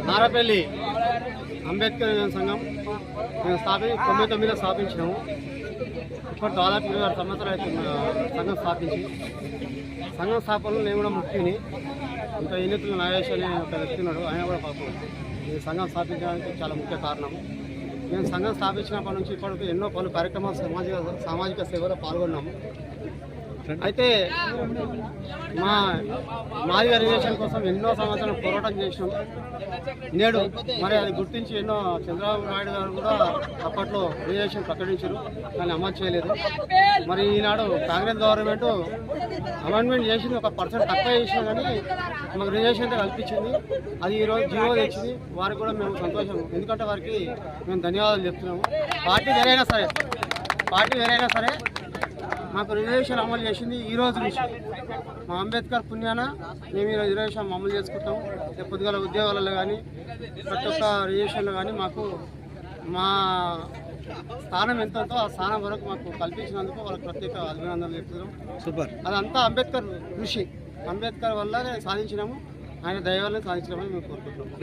నారపల్లి అంబేద్కర్ సంఘం మేము 99లో స్థాపించినాము. ఇప్పుడు దాదాపు 26 సంవత్సరాలు అవుతుంది సంఘం స్థాపించి. సంఘం స్థాపనలో నేను కూడా ముఖ్యుని. ఇంకా ఎన్నికల నాగేష్ అనే ఒక వ్యక్తి ఉన్నాడు, ఆయన కూడా పాపం ఈ సంఘం స్థాపించడానికి చాలా ముఖ్య కారణం. మేము సంఘం స్థాపించినప్పటి నుంచి ఇప్పటికి ఎన్నో పలు కార్యక్రమాలు సామాజిక సేవలో పాల్గొన్నాము. అయితే మాదిగ రిజర్వేషన్ కోసం ఎన్నో సంవత్సరాలు పోరాటం చేసినాం. నేడు మరి అది గుర్తించి ఎన్నో చంద్రబాబు నాయుడు గారు కూడా అప్పట్లో రిజర్వేషన్ ప్రకటించారు, కానీ అమలు చేయలేదు. మరి ఈనాడు కాంగ్రెస్ గవర్నమెంట్ అమెండ్మెంట్ చేసింది, 1% తక్కువ చేసినా కానీ మాకు రిజర్వేషన్ కల్పించింది. అది ఈరోజు జీవో తెచ్చింది. వారికి కూడా మేము సంతోషం, ఎందుకంటే వారికి మేము ధన్యవాదాలు చెప్తున్నాము. పార్టీ వేరైనా సరే మాకు రిజర్వేషన్ అమలు చేసింది ఈ రోజు నుంచి. మా అంబేద్కర్ పుణ్యాన మేము ఈరోజు రిజర్వేషన్ అమలు చేసుకుంటాము. పొద్దుగల ఉద్యోగాలలో కానీ ప్రతి ఒక్క రిజర్వేషన్లో కానీ మాకు మా స్థానం ఎంత ఉందో ఆ స్థానం వరకు మాకు కల్పించినందుకు వాళ్ళకి ప్రత్యేక అభినందనలు చెప్తున్నాం. సూపర్. అదంతా అంబేద్కర్ కృషి, అంబేద్కర్ వల్ల సాధించినాము, ఆయన దయ వల్ల సాధించినామని మేము కోరుకుంటున్నాము.